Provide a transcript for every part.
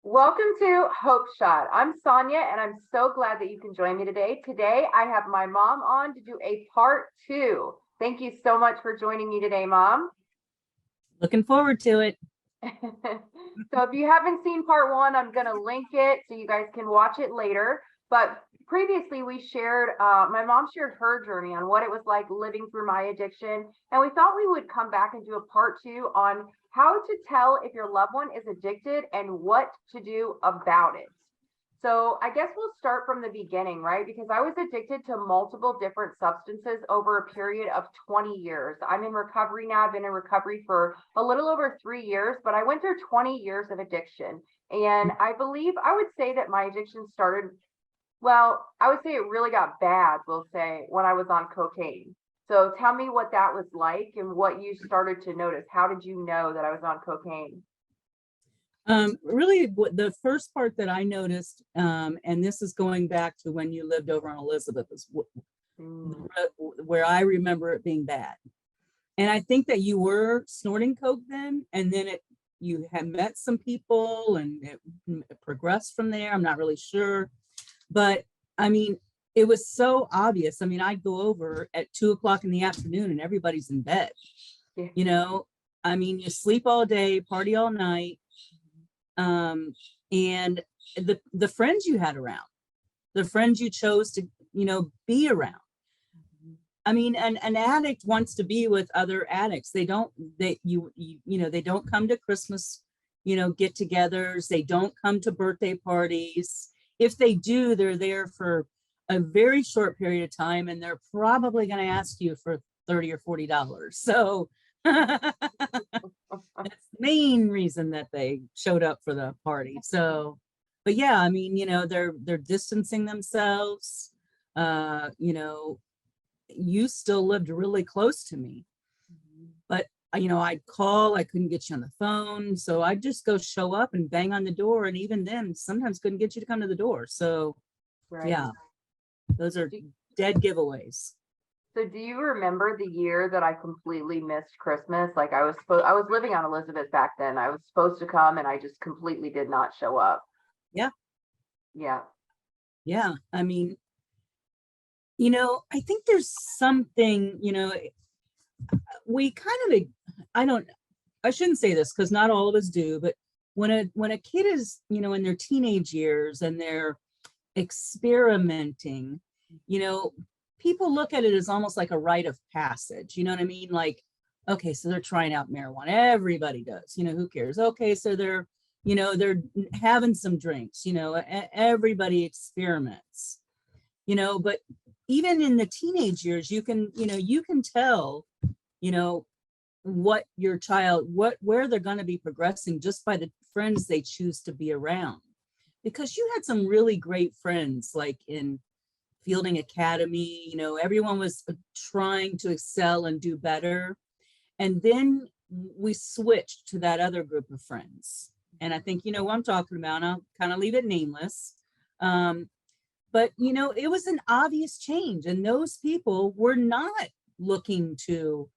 Welcome to Hope Shot. I'm Sonia, and I'm so glad that you can join me today. Today, I have my mom on to do a part two. Thank you so much for joining me today, Mom. Looking forward to it. So if you haven't seen part one, I'm going to link it so you guys can watch it later. But previously, my mom shared her journey on what it was like living through my addiction. And we thought we would come back and do a part two on how to tell if your loved one is addicted and what to do about it. So I guess we'll start from the beginning, right? Because I was addicted to multiple different substances over a period of 20 years. I'm in recovery now. I've been in recovery for a little over 3 years, but I went through 20 years of addiction. And I would say that my addiction started, well, I would say it really got bad, we'll say, when I was on cocaine. So tell me what that was like and what you started to notice. How did you know that I was on cocaine? Really, the first part that I noticed, and this is going back to when you lived over on Elizabeth, is Mm. where I remember it being bad. And I think that you were snorting coke then, and then you had met some people, and it progressed from there. I'm not really sure, but I mean, it was so obvious. I mean, I'd go over at 2 o'clock in the afternoon, and everybody's in bed. Yeah. You know, I mean, you sleep all day, party all night. And the friends you had around, the friends you chose to be around. I mean, an addict wants to be with other addicts. They don't they don't come to Christmas get-togethers. They don't come to birthday parties. If they do, they're there for a very short period of time, and they're probably going to ask you for $30 or $40. So that's the main reason that they showed up for the party. So, but yeah, I mean, they're distancing themselves. You still lived really close to me, but I'd call, I couldn't get you on the phone. So I'd just go show up and bang on the door. And even then, sometimes couldn't get you to come to the door. So Right. yeah, those are dead giveaways. So do you remember the year that I completely missed Christmas? Like I was living on Elizabeth back then. I was supposed to come and I just completely did not show up. Yeah. Yeah. Yeah. I mean, I think there's something, we kind of, I shouldn't say this because not all of us do, but when a kid is, in their teenage years and they're experimenting, people look at it as almost like a rite of passage. You know what I mean? Like, okay, so they're trying out marijuana. Everybody does, who cares? Okay, so they're having some drinks, everybody experiments, but even in the teenage years, you can tell, what your child, where they're going to be progressing just by the friends they choose to be around. Because you had some really great friends, like in Fielding Academy, everyone was trying to excel and do better. And then we switched to that other group of friends. And I think, what I'm talking about, I'll kind of leave it nameless. But, it was an obvious change. And those people were not looking to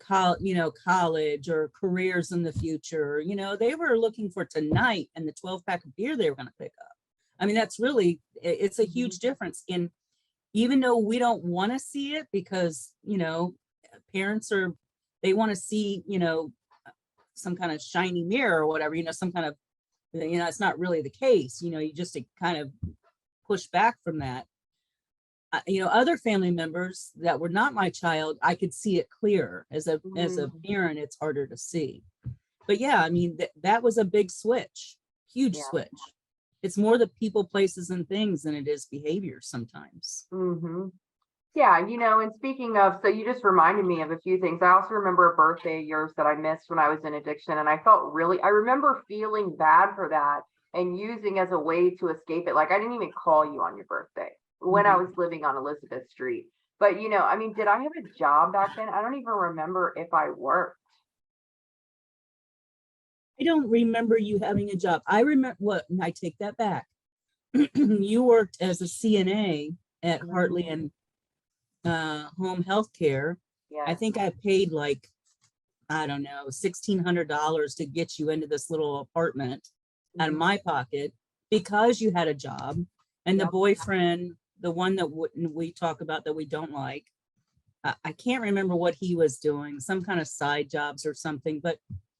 college or careers in the future. They were looking for tonight and the 12-pack of beer they were going to pick up. I mean, it's a huge difference in, even though we don't want to see it because, parents they want to see, some kind of shiny mirror or whatever, some kind of, it's not really the case, you just to kind of push back from that. Other family members that were not my child, I could see it clearer. As a parent, it's harder to see. But yeah, I mean, that was a big switch, huge switch. It's more the people, places, and things than it is behavior sometimes. Mm-hmm. Yeah, and speaking of, so you just reminded me of a few things. I also remember a birthday of yours that I missed when I was in addiction, and I remember feeling bad for that and using as a way to escape it. Like I didn't even call you on your birthday when I was living on Elizabeth Street. But I mean, did I have a job back then? I don't even remember if I worked. I don't remember you having a job. I remember I take that back. You worked as a CNA at Hartley and home health care. Yeah. I think I paid like, I don't know, $1,600 to get you into this little apartment. out of my pocket because you had a job. And the Yep. boyfriend, the one that we talk about that we don't like, I can't remember what he was doing, some kind of side jobs or something, but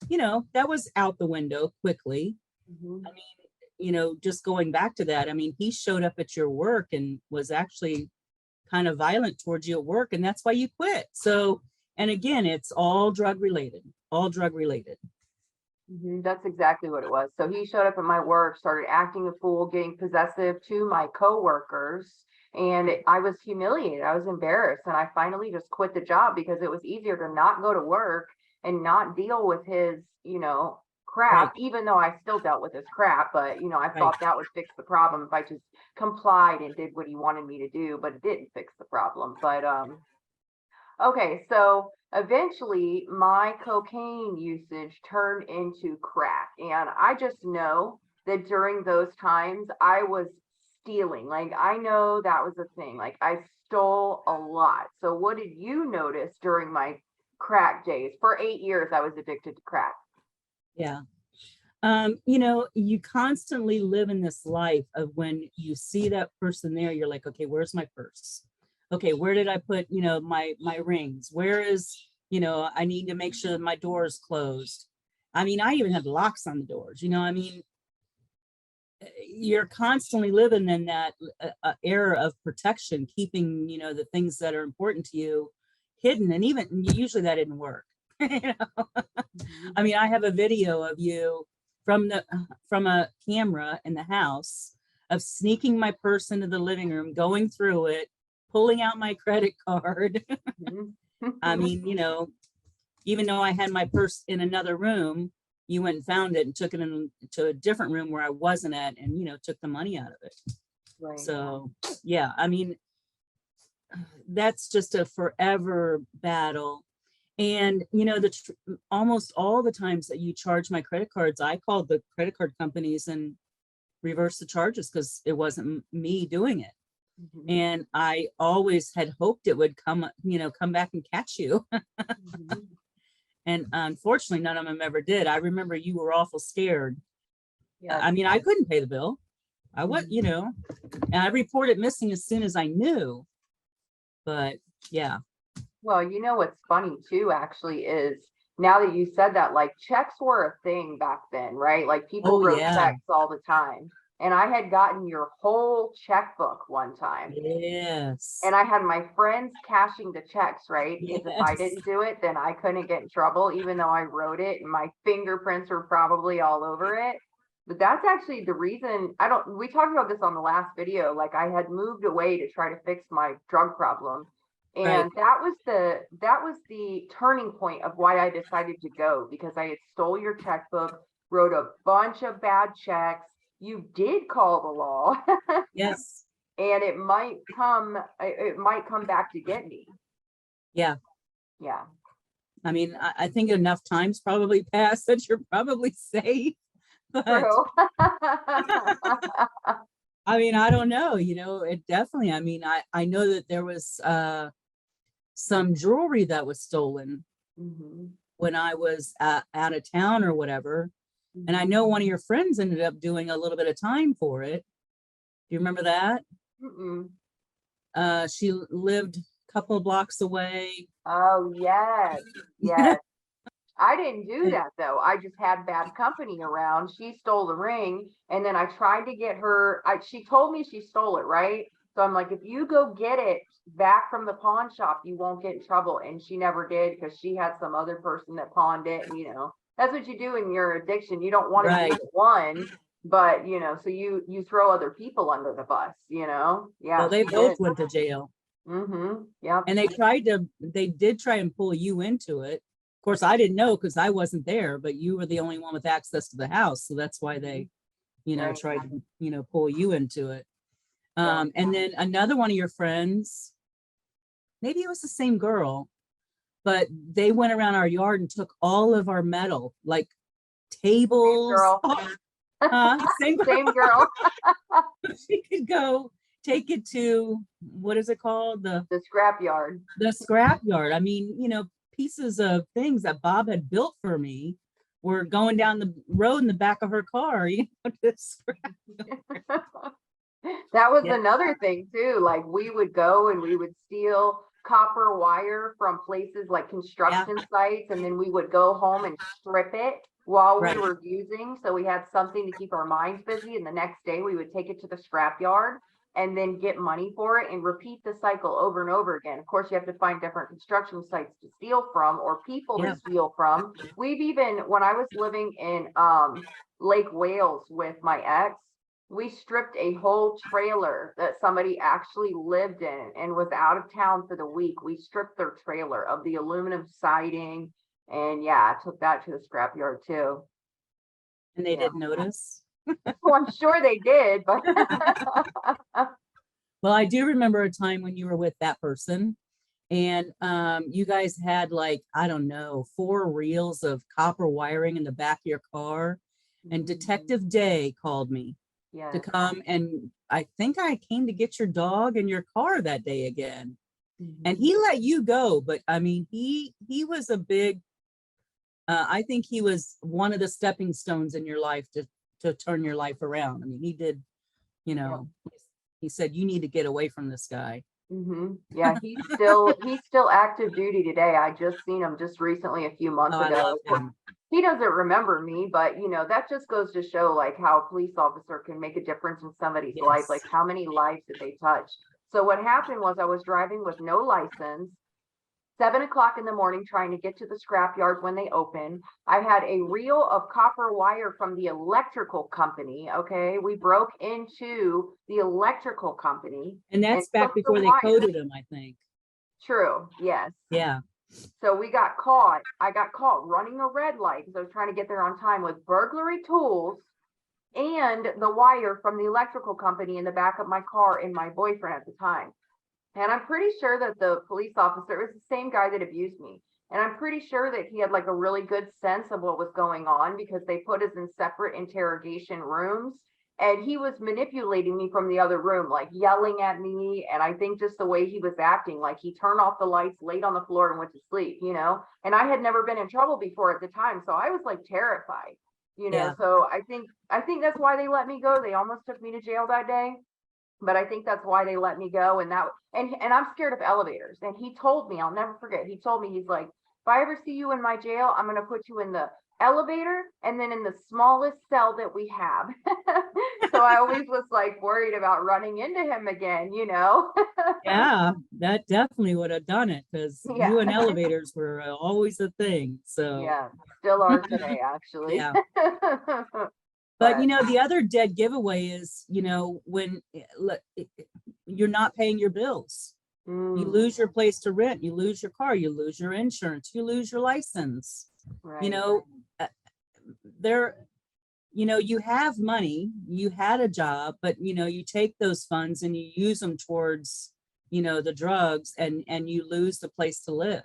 that was out the window quickly. Mhm. I mean, just going back to that, I mean, he showed up at your work and was actually kind of violent towards you at work, and that's why you quit. So, and again, it's all drug related, all drug related. That's exactly what it was. So he showed up at my work, started acting a fool, getting possessive to my coworkers, and I was humiliated. I was embarrassed, and I finally just quit the job because it was easier to not go to work and not deal with his, Right, crap, even though I still dealt with his crap, but I right. thought that would fix the problem if I just complied and did what he wanted me to do, but it didn't fix the problem. But okay, so eventually my cocaine usage turned into crack. And I just know that during those times I was stealing. Like, I know that was a thing. Like, I stole a lot. So, what did you notice during my crack days? For 8 years, I was addicted to crack. Yeah. You constantly live in this life of when you see that person there, you're like, okay, where's my purse? Okay, where did I put, my rings? Where is, I need to make sure that my door is closed. I mean, I even had locks on the doors, I mean, you're constantly living in that era of protection, keeping, the things that are important to you hidden. And even usually that didn't work. Mhm. I mean, I have a video of you from a camera in the house of sneaking my purse into the living room, going through it, pulling out my credit card. Mhm. I mean, even though I had my purse in another room, you went and found it and took it into a different room where I wasn't at, and took the money out of it. Right. So yeah, I mean, that's just a forever battle. And almost all the times that you charge my credit cards, I called the credit card companies and reversed the charges because it wasn't me doing it. Mhm. And I always had hoped it would come back and catch you. Mhm. And unfortunately, none of them ever did. I remember you were awful scared. Yes. I mean, I couldn't pay the bill. I was, Mhm. and I reported missing as soon as I knew. But yeah. Well, what's funny too, actually, is now that you said that, like, checks were a thing back then, right? Like, people Oh wrote yeah. checks all the time. And I had gotten your whole checkbook one time. Yes. And I had my friends cashing the checks, right? Because if I Yes. didn't do it, then I couldn't get in trouble, even though I wrote it and my fingerprints were probably all over it. But that's actually the reason we talked about this on the last video. Like, I had moved away to try to fix my drug problem. Right. And that was the turning point of why I decided to go, because I had stole your checkbook, wrote a bunch of bad checks. You did call the law. Yes. And it might come back to get me. Yeah. Yeah. I mean, I think enough times probably passed that you're probably safe. But True. I mean, I don't know, it definitely, I mean, I know that there was some jewelry that was stolen Mhm. when I was out of town or whatever. And I Mhm. know one of your friends ended up doing a little bit of time for it. Do you remember that? Mm-mm. She lived a couple of blocks away. Oh, yes. Yes. I didn't do that though. I just had bad company around. She stole the ring, and then I tried to get her. She told me she stole it, right? So I'm like, if you go get it back from the pawn shop, you won't get in trouble. And she never did, because she had some other person that pawned it. And that's what you do in your addiction. You don't want to be Right. the one, but so you throw other people under the bus. Yeah, Well, they she both did. went to jail. Yep. And they did try and pull you into it. Of course, I didn't know because I wasn't there, but you were the only one with access to the house. So that's why they, Right. tried to, pull you into it. Yeah. And then another one of your friends, maybe it was the same girl, but they went around our yard and took all of our metal, like Same tables. girl. Same girl. Same girl. She could go take it to, what is it called? The scrap yard. The scrap yard. I mean, pieces of things that Bob had built for me were going down the road in the back of her car, you know, That was Yeah. another thing too. Like we would go and we would steal copper wire from places like construction sites, and then we would go home and strip it while we Right. were using. So we had something to keep our minds busy. And the next day we would take it to the scrap yard and then get money for it and repeat the cycle over and over again. Of course, you have to find different construction sites to steal from or people to steal from. We've even, when I was living in Lake Wales with my ex, we stripped a whole trailer that somebody actually lived in and was out of town for the week. We stripped their trailer of the aluminum siding, and yeah, I took that to the scrapyard too. And they didn't notice. Well, I'm sure they did, but well, I do remember a time when you were with that person, and you guys had like, I don't know, 4 reels of copper wiring in the back of your car, and Detective Day called me to come, and I think I came to get your dog and your car that day again. And he let you go, but I mean, he was a big, I think he was one of the stepping stones in your life to turn your life around. I mean, he did, you know, he said, you need to get away from this guy. Yeah, he's still active duty today. I just seen him just recently, a few months I ago. love him. He doesn't remember me, but you know, that just goes to show like how a police officer can make a difference in somebody's life, like how many lives did they touch. So what happened was I was driving with no license, 7 o'clock in the morning, trying to get to the scrapyard when they open. I had a reel of copper wire from the electrical company. Okay, we broke into the electrical company, and that's back before they coded them, I think. True. Yes. Yeah. So we got caught. I got caught running a red light because I was trying to get there on time with burglary tools and the wire from the electrical company in the back of my car and my boyfriend at the time. And I'm pretty sure that the police officer was the same guy that abused me. And I'm pretty sure that he had like a really good sense of what was going on because they put us in separate interrogation rooms. And he was manipulating me from the other room, like yelling at me. And I think just the way he was acting, like he turned off the lights, laid on the floor and went to sleep, you know, and I had never been in trouble before at the time. So I was like terrified, you know, so I think that's why they let me go. They almost took me to jail that day, but I think that's why they let me go. And I'm scared of elevators. And he told me, I'll never forget. He told me, he's like, if I ever see you in my jail, I'm going to put you in the elevator and then in the smallest cell that we have. So I always was like worried about running into him again, you know. Yeah, that definitely would have done it because you and elevators were always a thing. So yeah, still are today, actually. Yeah. But you know, the other dead giveaway is, you know, when you're not paying your bills, you lose your place to rent, you lose your car, you lose your insurance, you lose your license. You know, you know, you have money, you had a job, but you know, you take those funds and you use them towards, you know, the drugs, and you lose the place to live.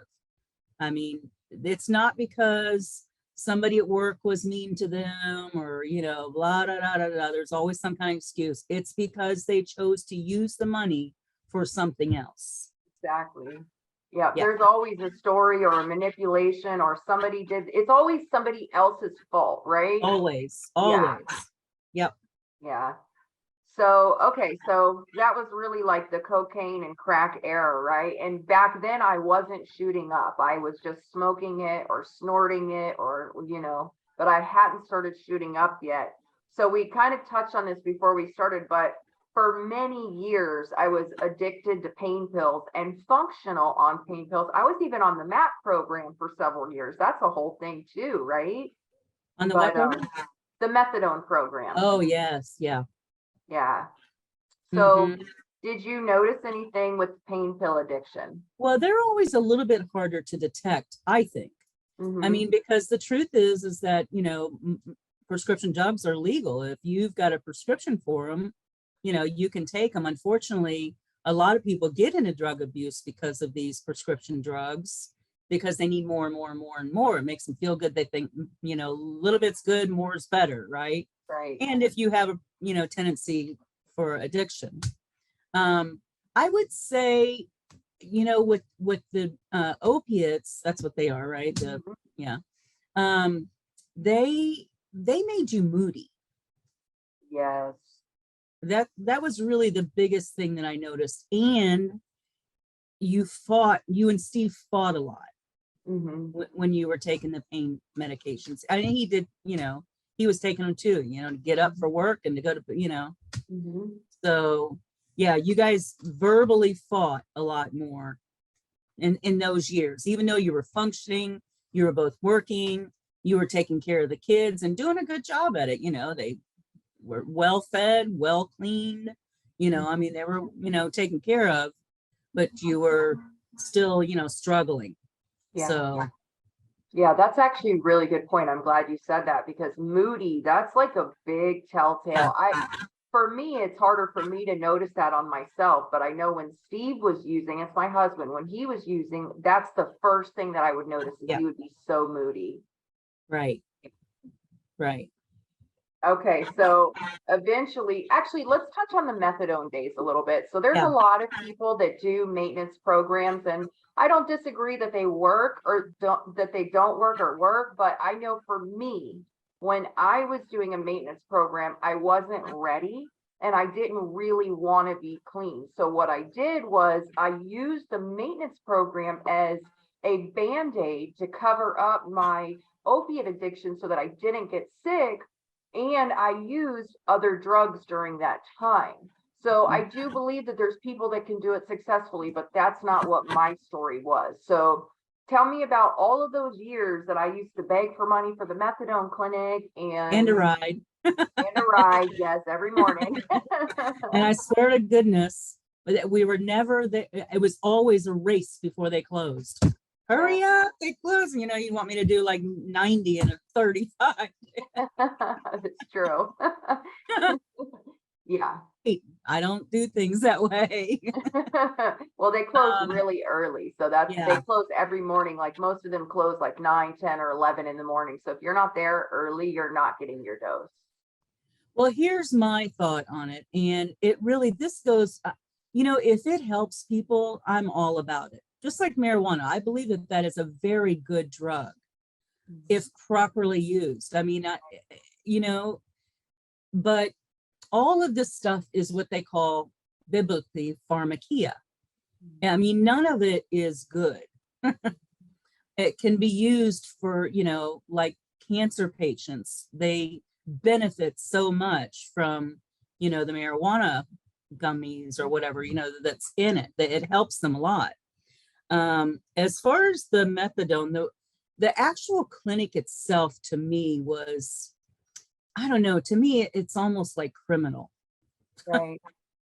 I mean, it's not because somebody at work was mean to them or, you know, blah, blah, blah, blah, blah. There's always some kind of excuse. It's because they chose to use the money for something else. Exactly. Yeah, there's always a story or a manipulation or it's always somebody else's fault, right? Always. Yep. Yeah. So, okay, so that was really like the cocaine and crack era, right? And back then I wasn't shooting up. I was just smoking it or snorting it or, you know, but I hadn't started shooting up yet. So we kind of touched on this before we started, but for many years, I was addicted to pain pills and functional on pain pills. I was even on the MAP program for several years. That's a whole thing too, right? On the what program? The methadone program. Oh, yes. Yeah. Yeah. So did you notice anything with pain pill addiction? Well, they're always a little bit harder to detect, I think. I mean, because the truth is that, you know, prescription drugs are legal. If you've got a prescription for them, you know, you can take them. Unfortunately, a lot of people get into drug abuse because of these prescription drugs, because they need more and more and more and more. It makes them feel good. They think, you know, a little bit's good, more is better, right? Right. And if you have a, you know, tendency for addiction, I would say, you know, with the opiates, that's what they are, right? they made you moody. Yes. That was really the biggest thing that I noticed. And you and Steve fought a lot when you were taking the pain medications. I mean, he did, he was taking them too, to get up for work and to go to, so yeah, you guys verbally fought a lot more in those years, even though you were functioning, you were both working, you were taking care of the kids and doing a good job at it. They were well fed, well cleaned, I mean, they were, taken care of, but you were still, struggling. Yeah. So yeah, that's actually a really good point. I'm glad you said that, because moody, that's like a big telltale. For me, it's harder for me to notice that on myself, but I know when Steve was using, it's my husband, when he was using, that's the first thing that I would notice is he would be so moody. Right. Okay, so eventually, actually, let's touch on the methadone days a little bit. So there's Yeah. a lot of people that do maintenance programs, and I don't disagree that they work or that they don't work or work, but I know for me, when I was doing a maintenance program, I wasn't ready and I didn't really want to be clean. So what I did was I used the maintenance program as a Band-Aid to cover up my opiate addiction so that I didn't get sick. And I used other drugs during that time. So I do believe that there's people that can do it successfully, but that's not what my story was. So tell me about all of those years that I used to beg for money for the methadone clinic And a ride. yes, every morning. And I swear to goodness, we were never there. It was always a race before they closed. Hurry up, they close. You want me to do like 90 and a 35. That's true. Yeah. I don't do things that way. Well, they close really early. So they close every morning. Like most of them close like 9, 10, or 11 in the morning. So if you're not there early, you're not getting your dose. Well, here's my thought on it. And this goes, if it helps people, I'm all about it. Just like marijuana, I believe that is a very good drug if properly used. I mean, but all of this stuff is what they call biblically pharmakia. I mean, none of it is good. It can be used for, like cancer patients. They benefit so much from, the marijuana gummies or whatever, that's in it, that it helps them a lot. As far as the methadone, the actual clinic itself to me was, I don't know, to me, it's almost like criminal. Right.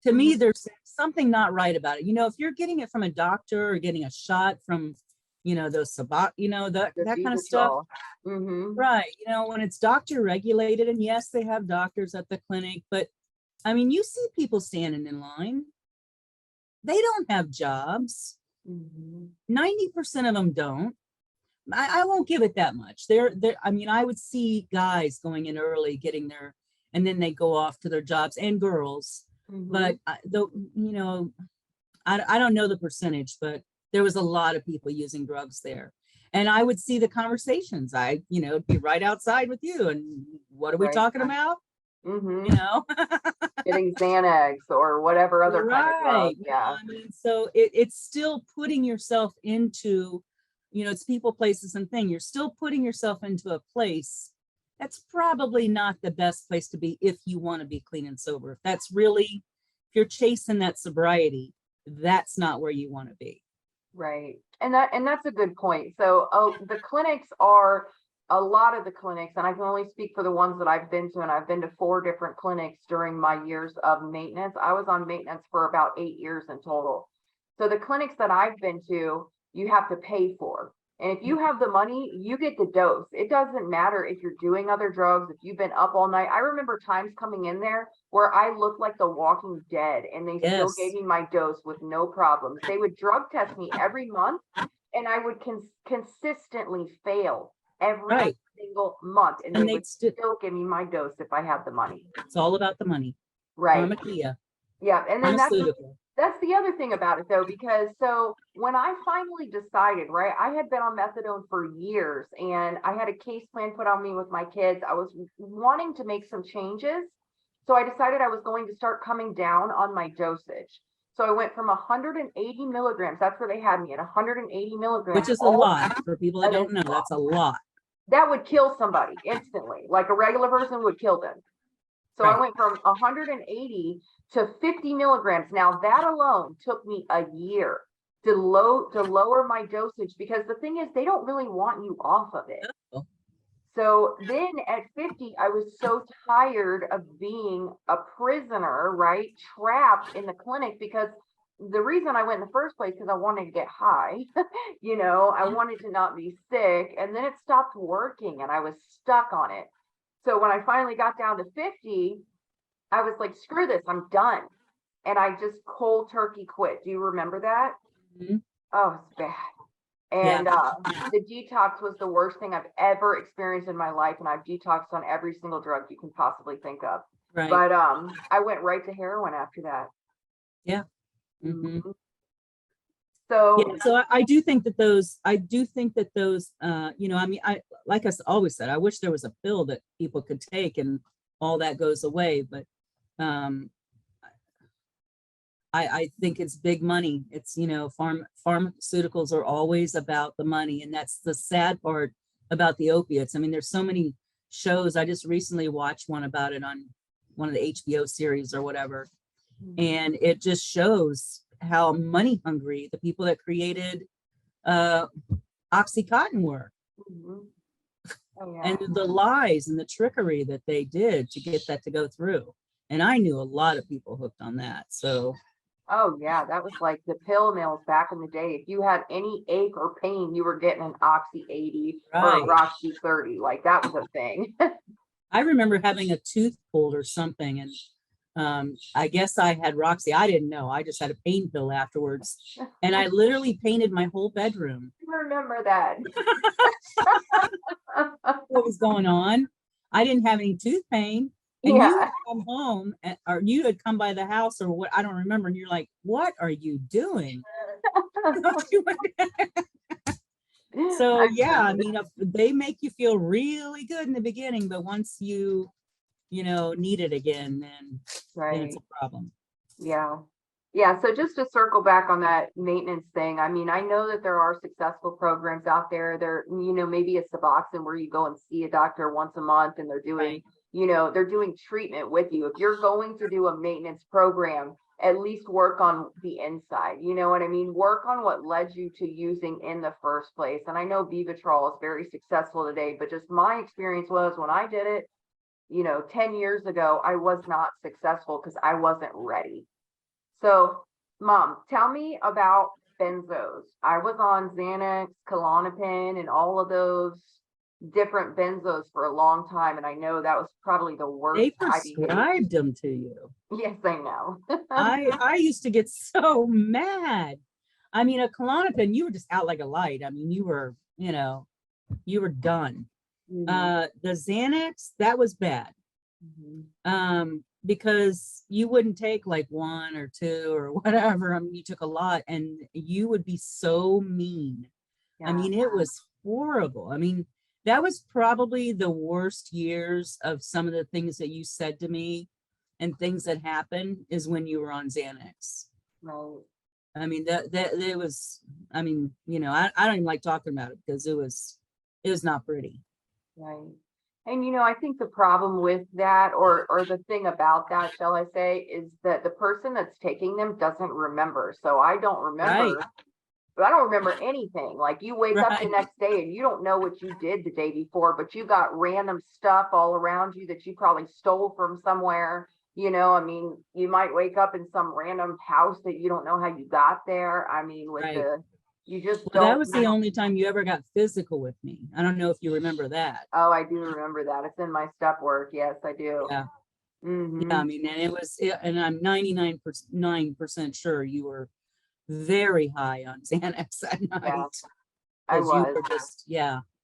To me, there's something not right about it. If you're getting it from a doctor or getting a shot from, those sabat, that kind of stuff. Right. When it's doctor regulated, and yes, they have doctors at the clinic, but I mean, you see people standing in line. They don't have jobs. 90% of them don't. I won't give it that much. I mean, I would see guys going in early, getting there, and then they go off to their jobs, and girls. But I don't know the percentage, but there was a lot of people using drugs there. And I would see the conversations. Be right outside with you. And what are we talking about? Getting Xanax or whatever other kind of drug. Yeah. I mean, so it's still putting yourself into, it's people, places, and thing. You're still putting yourself into a place that's probably not the best place to be if you want to be clean and sober. If you're chasing that sobriety, that's not where you want to be. Right. And that's a good point. So the clinics are a lot of the clinics, and I can only speak for the ones that I've been to, and I've been to 4 different clinics during my years of maintenance. I was on maintenance for about 8 years in total. So the clinics that I've been to, you have to pay for. And if you have the money, you get the dose. It doesn't matter if you're doing other drugs, if you've been up all night. I remember times coming in there where I looked like the Walking Dead, and they still gave me my dose with no problems. They would drug test me every month, and I would consistently fail every single month, and they would still give me my dose if I had the money. It's all about the money. Right. Pharmakia. Yeah. And then That's the other thing about it though, because so when I finally decided, right, I had been on methadone for years and I had a case plan put on me with my kids. I was wanting to make some changes. So I decided I was going to start coming down on my dosage. So I went from 180 milligrams. That's where they had me at 180 milligrams. Which is a lot for people that don't know. That's a lot. That would kill somebody instantly, like a regular person would kill them. So Right. I went from 180 to 50 milligrams. Now that alone took me a year to lower my dosage, because the thing is, they don't really want you off of it. Oh. So then at 50, I was so tired of being a prisoner, right? Trapped in the clinic, because the reason I went in the first place, because I wanted to get high, I wanted to not be sick. And then it stopped working and I was stuck on it. So when I finally got down to 50, I was like, screw this, I'm done. And I just cold turkey quit. Do you remember that? Mhm. Oh, it's bad. And the detox was the worst thing I've ever experienced in my life. And I've detoxed on every single drug you can possibly think of. Right. But I went right to heroin after that. Yeah. Mm-hmm. So yeah, so I do think that those, I mean, like I always said, I wish there was a pill that people could take and all that goes away, but I think it's big money. It's, pharmaceuticals are always about the money. And that's the sad part about the opiates. I mean, there's so many shows. I just recently watched one about it on one of the HBO series or whatever. And it just shows how money hungry the people that created Oxycontin were. Oh, yeah. And the lies and the trickery that they did to get that to go through. And I knew a lot of people hooked on that. So oh yeah, that was like the pill mills back in the day. If you had any ache or pain, you were getting an Oxy 80 or a Roxy 30. Like that was a thing. I remember having a tooth pulled or something, and I guess I had Roxy. I didn't know. I just had a pain pill afterwards, and I literally painted my whole bedroom. I remember that. What was going on? I didn't have any tooth pain. And you had come home, or you had come by the house, or what? I don't remember. And you're like, "What are you doing?" So yeah, I mean, they make you feel really good in the beginning, but once you need it again, then it's a problem. Yeah. So just to circle back on that maintenance thing, I mean, I know that there are successful programs out there. There, maybe it's Suboxone where you go and see a doctor once a month and they're doing, they're doing treatment with you. If you're going to do a maintenance program, at least work on the inside. You know what I mean? Work on what led you to using in the first place. And I know Vivitrol is very successful today, but just my experience was when I did it, 10 years ago, I was not successful because I wasn't ready. So, Mom, tell me about benzos. I was on Xanax, Klonopin, and all of those different benzos for a long time, and I know that was probably the worst. They prescribed them to you. Yes, I know. I used to get so mad. I mean, a Klonopin, you were just out like a light. I mean, you were done. The Xanax, that was bad. Because you wouldn't take like one or two or whatever. I mean, you took a lot and you would be so mean. I mean, it was horrible. I mean, that was probably the worst years of some of the things that you said to me and things that happened is when you were on Xanax. Right. I mean, that it was, I mean, I don't even like talking about it because it was not pretty. Right. And I think the problem with that, or the thing about that, shall I say, is that the person that's taking them doesn't remember. So I don't remember, but I don't remember anything. Like you wake up the next day and you don't know what you did the day before, but you got random stuff all around you that you probably stole from somewhere. I mean, you might wake up in some random house that you don't know how you got there. I mean, you just don't. That was the only time you ever got physical with me. I don't know if you remember that. Oh, I do remember that. It's in my step work. Yes, I do. Yeah. Yeah, I mean, and I'm 99% sure you were very high on Xanax that night. Yeah, I was. You were just,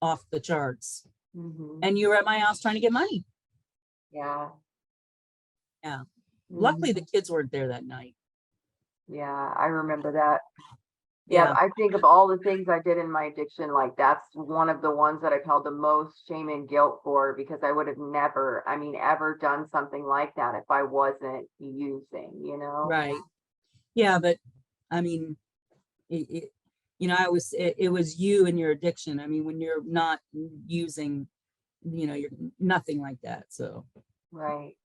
off the charts. And you were at my house trying to get money. Yeah. Yeah. Luckily, the kids weren't there that night. Yeah, I remember that. Yeah, Yeah, I think of all the things I did in my addiction, like that's one of the ones that I've held the most shame and guilt for, because I would have never, I mean, ever done something like that if I wasn't using, you know? right. Yeah, but I mean, it it was you and your addiction. I mean, when you're not using, you're nothing like that. So, Right,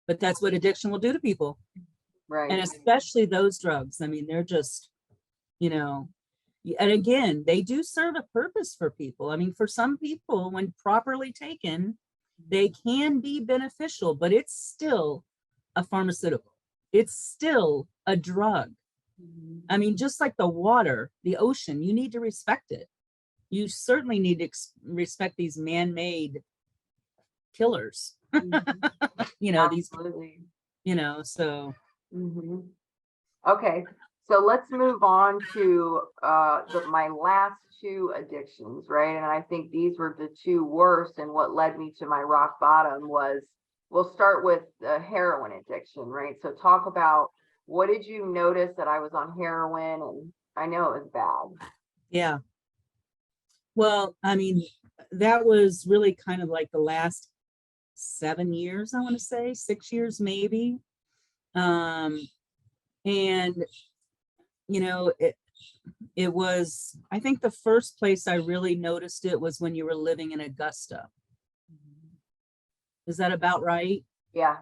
but that's what addiction will do to people. And right. especially those drugs. I mean, they're just, you know, and again, they do serve a purpose for people. I mean, for some people, when properly taken, they can be beneficial, but it's still a pharmaceutical. It's still a drug. Mhm. I mean, just like the water, the ocean, you need to respect it. You certainly need to respect these man-made killers. Mhm. These, Absolutely. so Hmm. Okay, so let's move on to my last two addictions, right? And I think these were the two worst, and what led me to my rock bottom was, we'll start with the heroin addiction, right? So talk about, what did you notice that I was on heroin, and I know it was bad. yeah. Well, I mean, that was really kind of like the last 7 years, I want to say 6 years, maybe. Um, and it was, I think the first place I really noticed it was when you were living in Augusta. Is that about right? Yeah.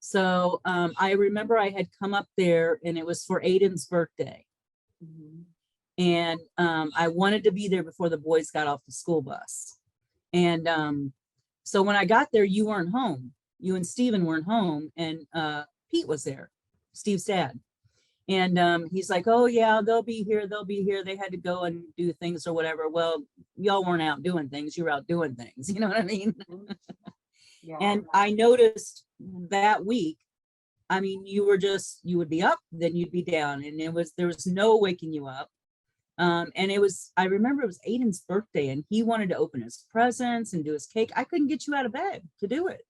So I remember I had come up there and it was for Aiden's birthday. Mhm. And I wanted to be there before the boys got off the school bus. And so when I got there, you weren't home. You and Steven weren't home. And Pete was there, Steve's dad. And he's like, oh, yeah, they'll be here. They'll be here. They had to go and do things or whatever. Well, y'all weren't out doing things. You were out doing things. You know what I mean? Mhm. Yeah. And I noticed that week, I mean, you would be up, then you'd be down. And there was no waking you up. And I remember it was Aiden's birthday and he wanted to open his presents and do his cake. I couldn't get you out of bed to do it.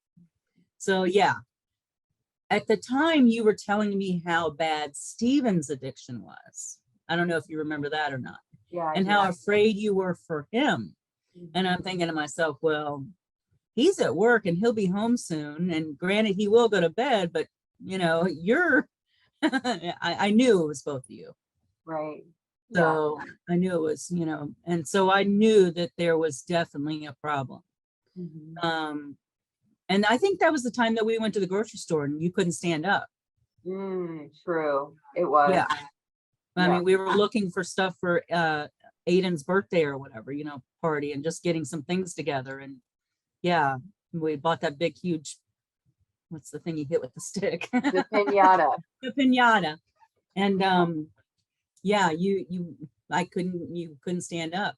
So yeah, at the time you were telling me how bad Steven's addiction was. I don't know if you remember that or not, Yeah, I and do. how afraid you were for him. And I'm thinking to myself, well, he's at work and he'll be home soon. And granted, he will go to bed, but you're, I knew it was both of you. Right. Yeah. So I knew it was, and so I knew that there was definitely a problem. Mhm. Um, and I think that was the time that we went to the grocery store and you couldn't stand up. True. It was. Yeah. I Yeah. mean, we were looking for stuff for Aiden's birthday or whatever, party and just getting some things together. And yeah, we bought that big, huge, what's the thing you hit with the stick? The pinata. The pinata. And yeah, you couldn't stand up.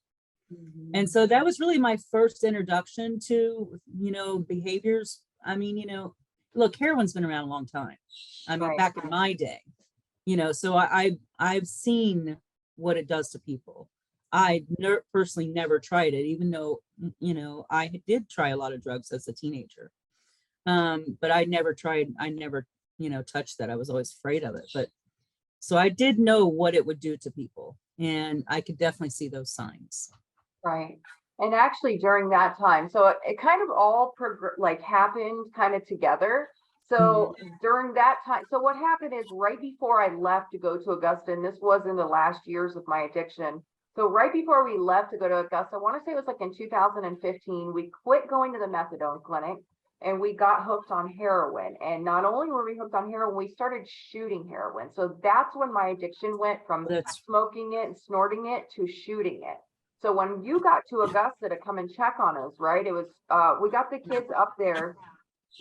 And Mhm. so that was really my first introduction to, behaviors. I mean, look, heroin's been around a long time. I mean, Right. back in my day, so I've seen what it does to people. I personally never tried it, even though, I did try a lot of drugs as a teenager. But I never, touched that. I was always afraid of it. But so I did know what it would do to people. And I could definitely see those signs. Right. And actually during that time, so it kind of all like happened kind of together. Mhm. So during that time, so what happened is, right before I left to go to Augusta, and this was in the last years of my addiction. So right before we left to go to Augusta, I want to say it was like in 2015, we quit going to the methadone clinic and we got hooked on heroin. And not only were we hooked on heroin, we started shooting heroin. So that's when my addiction went from That's smoking it and snorting it to shooting it. So when you got to Augusta to come and check on us, right? It was we got the kids up there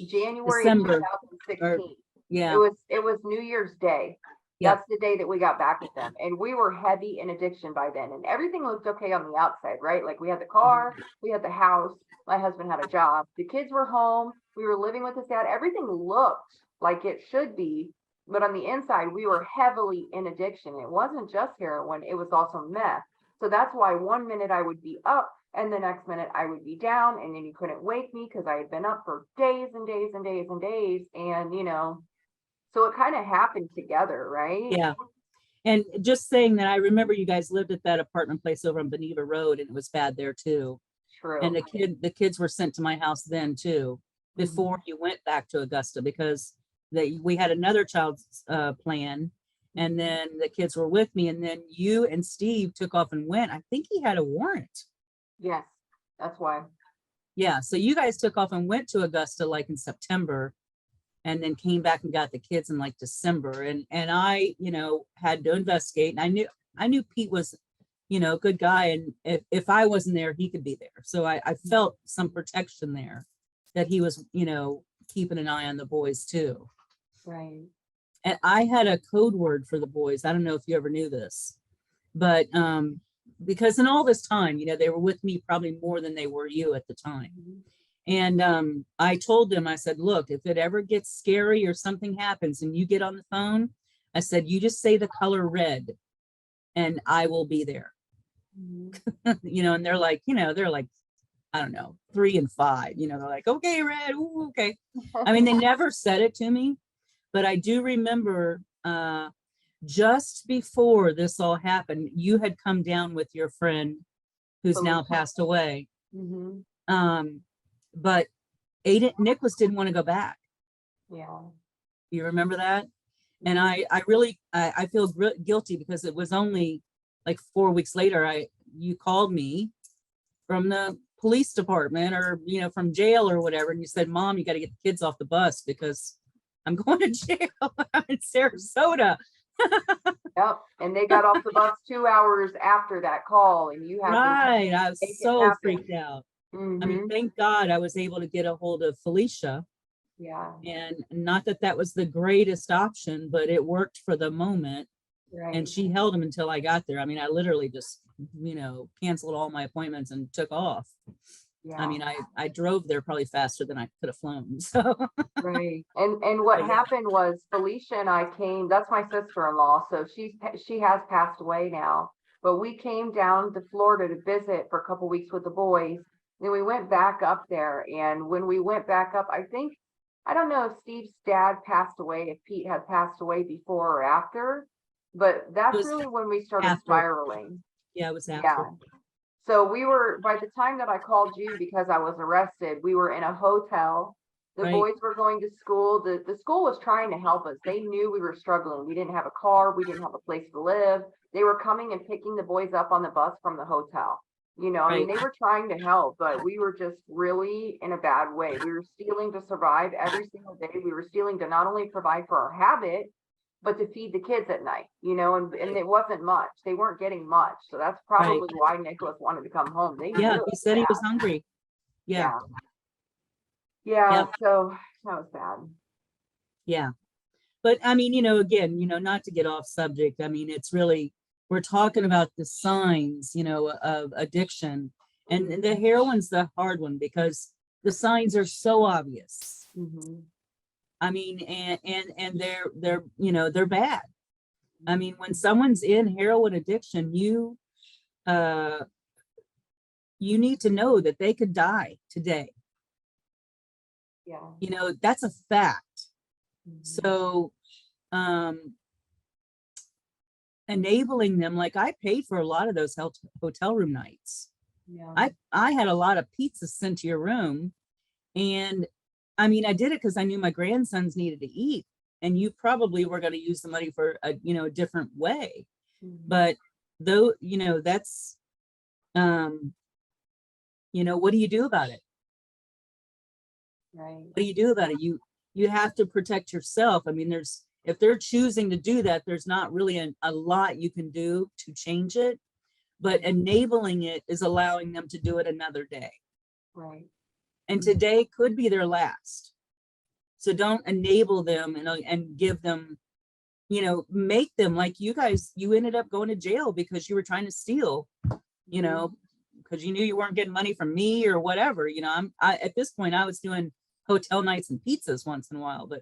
January of December, or 2016. It yeah, was it was New Year's Day. yep. That's the day that we got back with them. And we were heavy in addiction by then. And everything looked okay on the outside, right? Like we had the car, we had the house, my husband had a job, the kids were home, we were living with his dad. Everything looked like it should be. But on the inside, we were heavily in addiction. It wasn't just heroin, it was also meth. So that's why one minute I would be up and the next minute I would be down, and then you couldn't wake me because I had been up for days and days and days and days. And, So it kind of happened together, right? Yeah. And just saying that, I remember you guys lived at that apartment place over on Beneva Road, and it was bad there too. And True. the kids were sent to my house then too, before Mhm. you went back to Augusta, because we had another child's plan, and then the kids were with me, and then you and Steve took off and went. I think he had a warrant. Yes, that's why. Yeah, so you guys took off and went to Augusta like in September, and then came back and got the kids in like December. And I, had to investigate, and I knew Pete was, a good guy, and if I wasn't there, he could be there. So I felt some protection there, that he was, keeping an eye on the boys too. Right. And I had a code word for the boys. I don't know if you ever knew this, but because in all this time, they were with me probably more than they were you at the time. Mhm. And I told them, I said, look, if it ever gets scary or something happens and you get on the phone, I said, you just say the color red and I will be there. Mhm. And they're like, I don't know, 3 and 5, they're like, okay, red. Ooh, okay. I mean, they never said it to me, but I do remember just before this all happened, you had come down with your friend who's now Felicia. passed away. Mhm. But Nicholas didn't want to go back. Yeah. You remember that? And I really, I feel guilty, because it was only like 4 weeks later, you called me from the police department, or, from jail or whatever. And you said, Mom, you got to get the kids off the bus because I'm going to jail. I'm in Sarasota. Yep. And they got off the bus 2 hours after that call, and you had to Right. I was make it so happen. freaked out. I mean, Mm-hmm. thank God I was able to get a hold of Felicia. Yeah. And not that that was the greatest option, but it worked for the moment. Right. And she held him until I got there. I mean, I literally just, canceled all my appointments and took off. Yeah. I mean, I drove there probably faster than I could have flown. So, Right. And what but yeah. happened was Felicia and I came, that's my sister-in-law, so she has passed away now. But we came down to Florida to visit for a couple weeks with the boys. Then we went back up there, and when we went back up, I don't know if Steve's dad passed away, if Pete had passed away before or after, but It that's was really when we started after. spiraling. Yeah, it was Yeah. after. So by the time that I called you because I was arrested, we were in a hotel. The Right. boys were going to school. The school was trying to help us. They knew we were struggling. We didn't have a car. We didn't have a place to live. They were coming and picking the boys up on the bus from the hotel. I mean, Right. they were trying to help, but we were just really in a bad way. We were stealing to survive every single day. We were stealing to not only provide for our habit, but to feed the kids at night, and it wasn't much. They weren't getting much. So that's Right. probably why Nicholas wanted to come home. They Yeah. knew it He was said he bad. was hungry. Yeah. Yeah. Yeah. Yeah. So that was bad. Yeah. But I mean, again, not to get off subject. I mean, it's really, we're talking about the signs, of addiction, and the heroin's the hard one because the signs are so obvious. Mm-hmm. I mean, and they're bad. I mean, when someone's in heroin addiction, you need to know that they could die today. Yeah. That's a fact. Mm-hmm. So, enabling them, like I paid for a lot of those hotel room nights. Yeah. I had a lot of pizzas sent to your room, and I mean, I did it because I knew my grandsons needed to eat, and you probably were going to use the money for a different way. Mm-hmm. But though, that's what do you do about it? Right. What do you do about it? You have to protect yourself. I mean, if they're choosing to do that, there's not really a lot you can do to change it, but enabling it is allowing them to do it another day. Right. And today could be their last. So don't enable them and give them, make them like you guys. You ended up going to jail because you were trying to steal, because you knew you weren't getting money from me or whatever. At this point I was doing hotel nights and pizzas once in a while, but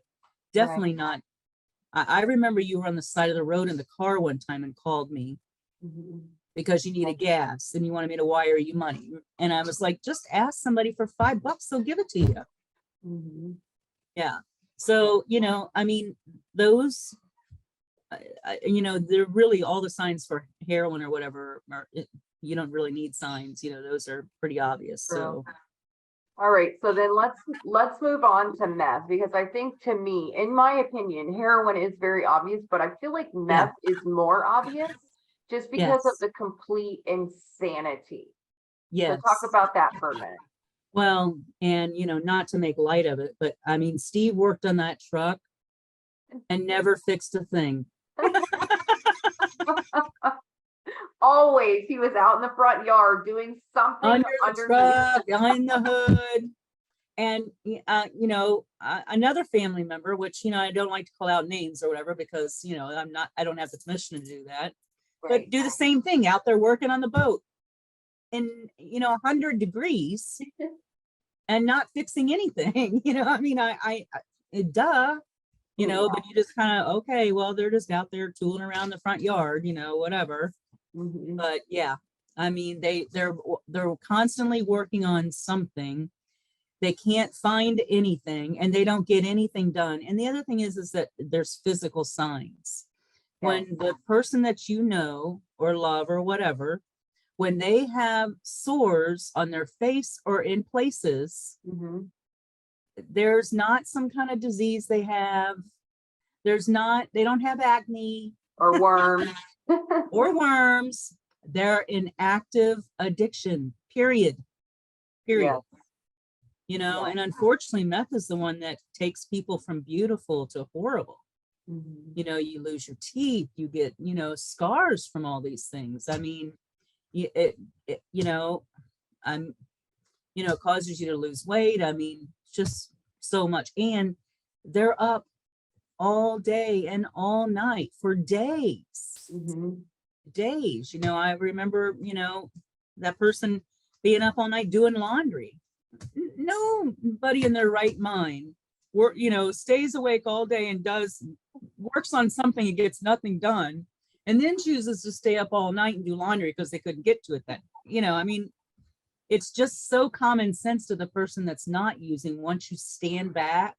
definitely not. I remember you were on the side of the road in the car one time and called me because you needed gas and you wanted me to wire you money. And I was like, just ask somebody for $5, they'll give it to you. Yeah. So, you know, I mean, those, you know, they're really all the signs for heroin or whatever. You don't really need signs, you know, those are pretty obvious. So, All right, so then let's move on to meth, because I think, to me, in my opinion, heroin is very obvious, but I feel like yeah, meth is more obvious just because of yes, the complete insanity. So talk yes. about that for a minute. Well, and you know, not to make light of it, but I mean, Steve worked on that truck and never fixed a thing. Always, he was out in the front yard doing something Under the underneath. truck, behind the hood. And, you know, another family member, which, you know, I don't like to call out names or whatever, because, you know, I don't have the permission to do that, but Right. do the same thing out there working on the boat in, you know, 100 degrees and not fixing anything. You know, I mean, duh, you know, but you just kind of, okay, well, they're just out there tooling around the front yard, you know, whatever. Mhm. But yeah, I mean, they're constantly working on something. They can't find anything and they don't get anything done. And the other thing is that there's physical signs. When the person that you know or love or whatever, when they have sores on their face or in places, Mhm. there's not some kind of disease they have. They don't have acne Or worms. or worms. They're in active addiction, period. Yeah. You know, Yeah. and unfortunately, meth is the one that takes people from beautiful to horrible. Mhm. You know, you lose your teeth, you get, you know, scars from all these things. I mean, you know, I'm, you know, it causes you to lose weight. I mean, just so much. And they're up all day and all night for days, Mhm. days. You know, I remember, you know, that person being up all night doing laundry. Nobody in their right mind you know, stays awake all day and works on something and gets nothing done, and then chooses to stay up all night and do laundry because they couldn't get to it then. You know, I mean, it's just so common sense to the person that's not using. Once you stand back,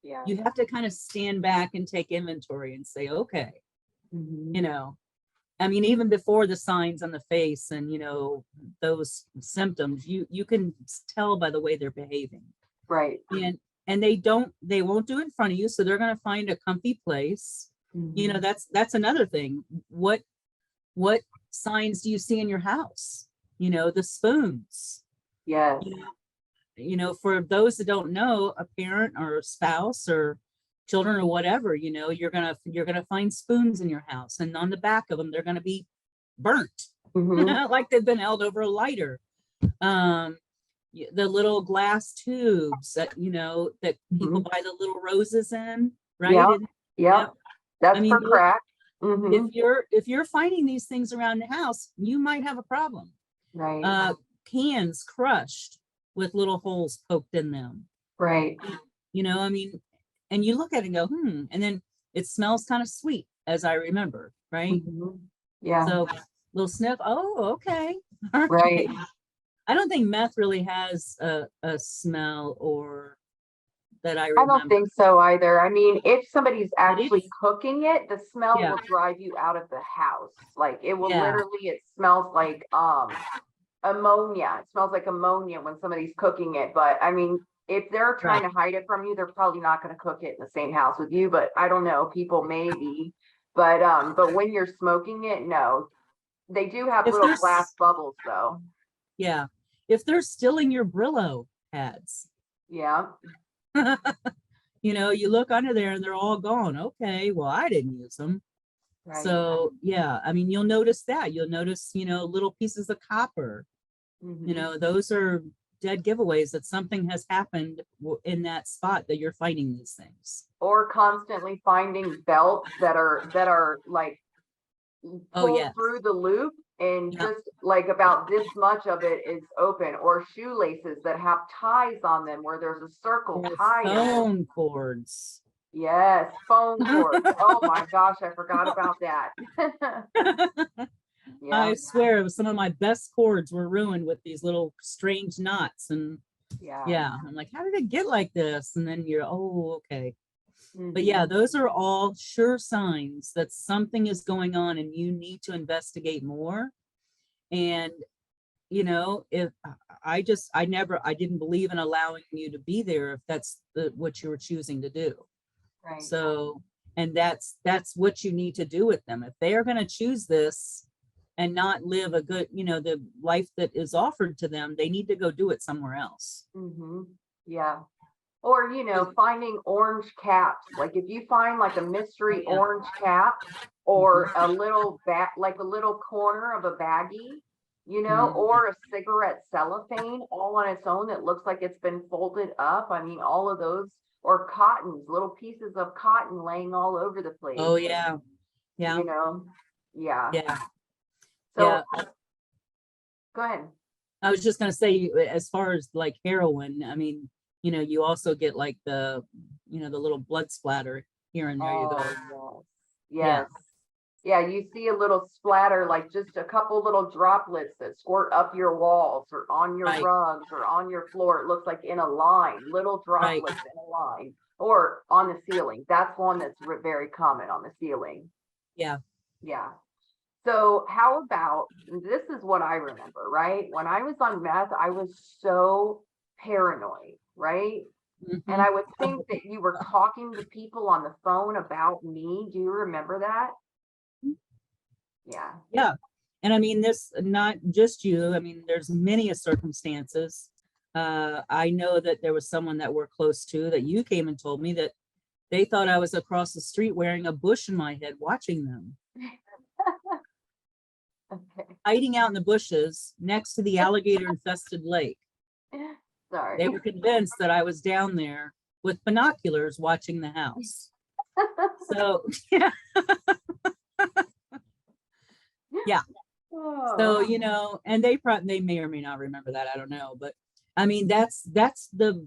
Yeah. you have to kind of stand back and take inventory and say, okay, Mhm. you know, I mean, even before the signs on the face and, you know, those symptoms, you can tell by the way they're behaving. Right. And they won't do it in front of you, so they're going to find a comfy place. You know, Mhm. that's another thing. What signs do you see in your house? You know, the spoons. Yes. You know, for those that don't know, a parent or a spouse or children or whatever, you know, you're gonna find spoons in your house, and on the back of them they're gonna be burnt, Mhm. like they've been held over a lighter. Um, the little glass tubes that, you know, that people Mhm. buy the little roses in, right? Yep. And yeah, Yep. I That's mean, for crack. Mhm. if you're finding these things around the house, you might have a problem. Right. Uh, cans crushed with little holes poked in them. Right. You know, I mean, and you look at it and go, and then it smells kind of sweet, as I remember, right? Mhm. Yeah. So little sniff. Oh, okay. All Right. right. I don't think meth really has a smell or that I I don't remember. think so either. I mean, if somebody's But actually it's, cooking it, the smell yeah, will drive you out of the house. Like, it will yeah, literally, it smells like ammonia. It smells like ammonia when somebody's cooking it. But I mean, if they're trying right. to hide it from you, they're probably not going to cook it in the same house with you. But I don't know, people maybe. But when you're smoking it, no. They do have If little glass there's, bubbles though. yeah, if they're stealing your Brillo pads, Yeah. you know, you look under there and they're all gone. Okay, well, I didn't use them. Right. So yeah, I mean, you'll notice that. You'll notice, you know, little pieces of copper. You Mhm. know, those are dead giveaways that something has happened in that spot that you're finding these things. Or constantly finding belts that are like Oh pulled yeah, through the loop, and yeah. just like about this much of it is open, or shoelaces that have ties on them where there's a circle Or tied in them. phone cords. Yes, phone cords. Oh my gosh, I forgot about that. Yeah. I swear some of my best cords were ruined with these little strange knots. And Yeah. yeah, I'm like, how did it get like this? And then you're, oh, okay. But yeah, Mhm. those are all sure signs that something is going on and you need to investigate more. And, if I didn't believe in allowing you to be there if that's what you were choosing to do. Right. So, and that's what you need to do with them. If they are going to choose this and not live a good, the life that is offered to them, they need to go do it somewhere else. Mhm. Yeah. Or, finding orange caps. Like if you find like a Oh mystery yeah. orange cap Mhm, or a little like a little corner of a baggie, mhm. or a cigarette cellophane all on its own that looks like it's been folded up. I mean, all of those, or cottons, little pieces of cotton laying all over the place, Oh yeah. Yeah. you know? Yeah. Yeah. Yeah. So go ahead. I was just going to say, as far as like heroin, I mean, you also get like the little blood splatter here and there you go. Oh, Yeah. yes. Yes. Yeah, you see a little splatter, like just a couple little droplets that squirt up your walls or on your Right. rugs or on your floor. It looks like in a line, little Right. droplets in a line, or on the ceiling. That's one that's very common on the ceiling. Yeah. Yeah. So how about, this is what I remember, right? When I was on meth, I was so paranoid, right? And Hmm. I would think that you were talking to people on the phone about me. Do you remember that? Yeah. Yeah. And I mean, this, not just you, I mean, there's many a circumstances. I know that there was someone that we're close to that you came and told me that they thought I was across the street wearing a bush in my head, watching them, Okay. hiding out in the bushes next to the alligator infested lake. They Sorry. were convinced that I was down there with binoculars watching the house. So, yeah, yeah. So, Oh. and they may or may not remember that. I don't know. But I mean, that's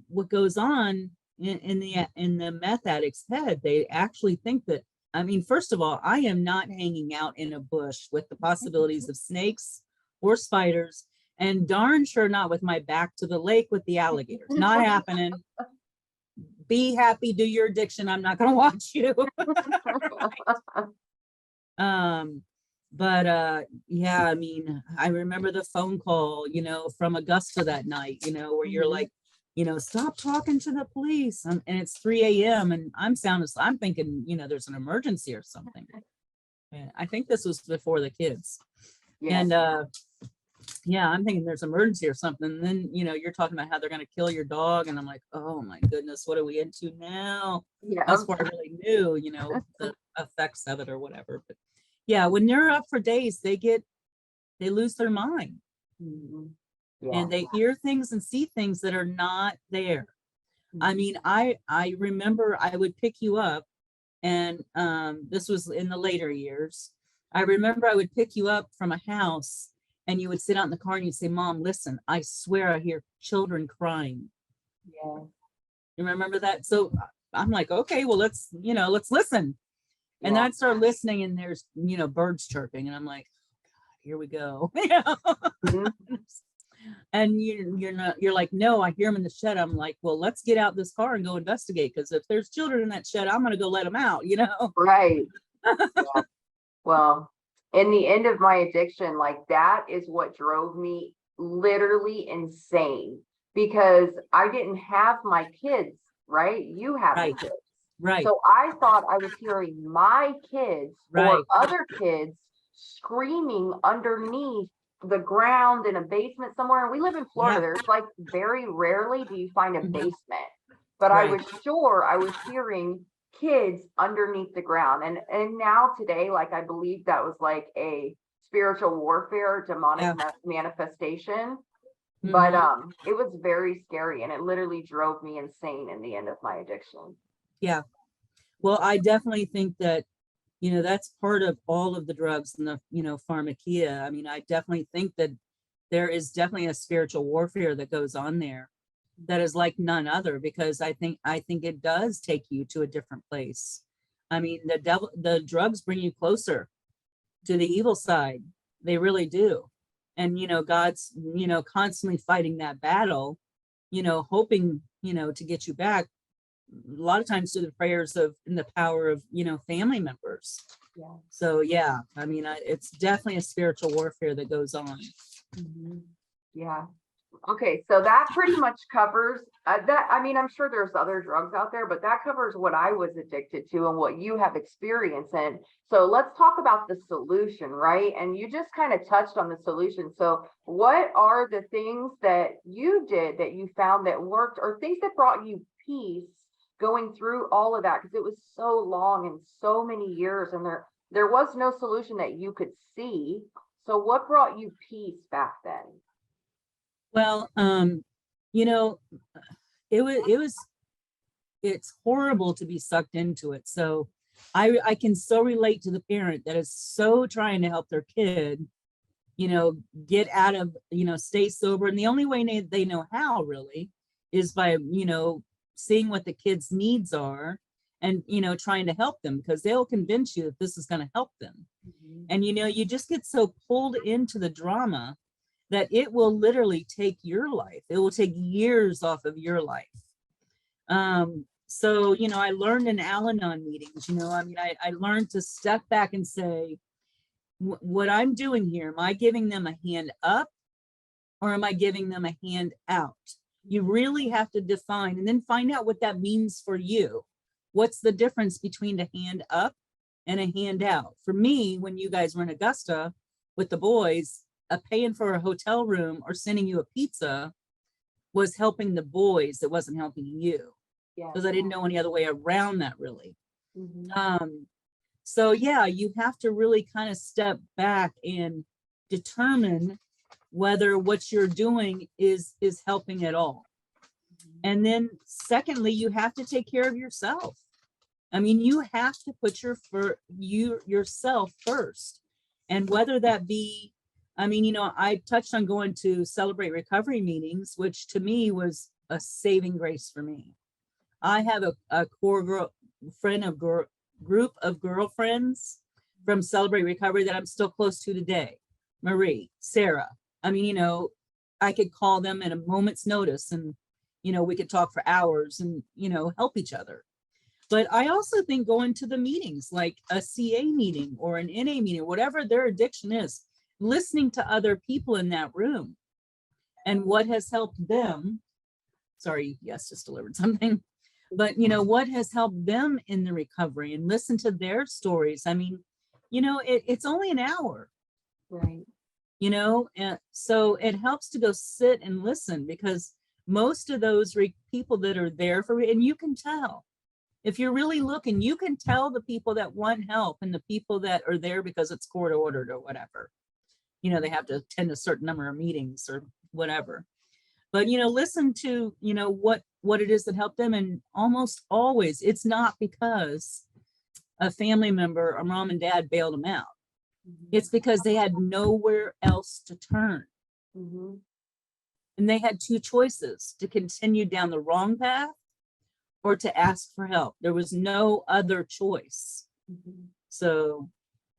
what goes on in the meth addict's head. They actually think that, I mean, first of all, I am not hanging out in a bush with the possibilities of snakes or spiders, and darn sure not with my back to the lake with the alligators. Not happening. Be happy, do your addiction. I'm not going to watch you. Um, but yeah, I mean, I remember the phone call, from Augusta that night, where you're Mhm. like, stop talking to the police. And it's 3 a.m. and I'm thinking, there's an emergency or something. And I think this was before the kids. Yes. And yeah, I'm thinking there's an emergency or something. And then, you're talking about how they're going to kill your dog. And I'm like, oh my goodness, what are we into now? That's Yeah. where I really knew, the effects of it or whatever. But yeah, when they're up for days, they lose their mind Mhm. Yeah. and they hear things and see things that are not there. I Mhm. mean, I remember I would pick you up, and this was in the later years. I remember I would pick you up from a house and you would sit out in the car and you'd say, Mom, listen, I swear I hear children crying. Yeah. You remember that? So I'm like, okay, well, let's listen. And then Yeah. I'd start listening and there's, birds chirping. And I'm like, here we go. Mhm. And you're like, no, I hear them in the shed. I'm like, well, let's get out this car and go investigate. Because if there's children in that shed, I'm going to go let them out. Right. Yeah. Well, in the end of my addiction, like that is what drove me literally insane, because I didn't have my kids, right? You have the Right, kids. right, So I thought I was hearing my kids or right. other kids screaming underneath the ground in a basement somewhere. And we live in Florida. Yeah. There's like very rarely do you find a Mhm. basement, but I Right. was sure I was hearing kids underneath the ground. And now today, like I believe that was like a spiritual warfare, demonic Yeah. manifestation. But Hmm. it was very scary and it literally drove me insane in the end of my addiction. Yeah. Well, I definitely think that, that's part of all of the drugs and the, pharmakia. I mean, I definitely think that there is definitely a spiritual warfare that goes on there that is like none other, because I think it does take you to a different place. I mean, the drugs bring you closer to the evil side. They really do. And, God's, constantly fighting that battle, hoping, to get you back. lot of times through the prayers of and the power of, family members. Yeah. So yeah, I mean, it's definitely a spiritual warfare that goes on. Mhm. Yeah. Okay, so that pretty much covers that. I mean, I'm sure there's other drugs out there, but that covers what I was addicted to and what you have experience in. So let's talk about the solution, right? And you just kind of touched on the solution. So what are the things that you did that you found that worked, or things that brought you peace going through all of that? Because it was so long and so many years, and there was no solution that you could see. So what brought you peace back then? Well, you know, it's horrible to be sucked into it. So I can so relate to the parent that is so trying to help their kid, get out of, stay sober. And the only way they know how really is by, seeing what the kids' needs are and, trying to help them, because they'll convince you that this is going to help them. And, you just get so pulled into the drama that it will literally take your life. It will take years off of your life. So, I learned in Al-Anon meetings, I learned to step back and say, what I'm doing here, am I giving them a hand up or am I giving them a hand out? You really have to define and then find out what that means for you. What's the difference between a hand up and a hand out? For me, when you guys were in Augusta with the boys, paying for a hotel room or sending you a pizza was helping the boys. It wasn't helping you, because I didn't know any other way around that really. So yeah, you have to really kind of step back and determine whether what you're doing is helping at all. And then secondly, you have to take care of yourself. I mean, you have to put yourself first. And whether that be, I touched on going to Celebrate Recovery meetings, which to me was a saving grace for me. I have a core group of girlfriends from Celebrate Recovery that I'm still close to today. Marie, Sarah. I could call them at a moment's notice and, we could talk for hours and, help each other. But I also think going to the meetings, like a CA meeting or an NA meeting, whatever their addiction is, listening to other people in that room and what has helped them. Sorry, yes, just delivered something. But, what has helped them in the recovery and listen to their stories. I mean, it's only an hour. Right. And so it helps to go sit and listen, because most of those people that are there and you can tell, if you're really looking, you can tell the people that want help and the people that are there because it's court ordered or whatever. They have to attend a certain number of meetings or whatever. But, listen to, what it is that helped them. And almost always it's not because a family member or mom and dad bailed them out. It's because they had nowhere else to turn. And they had two choices: to continue down the wrong path or to ask for help. There was no other choice. So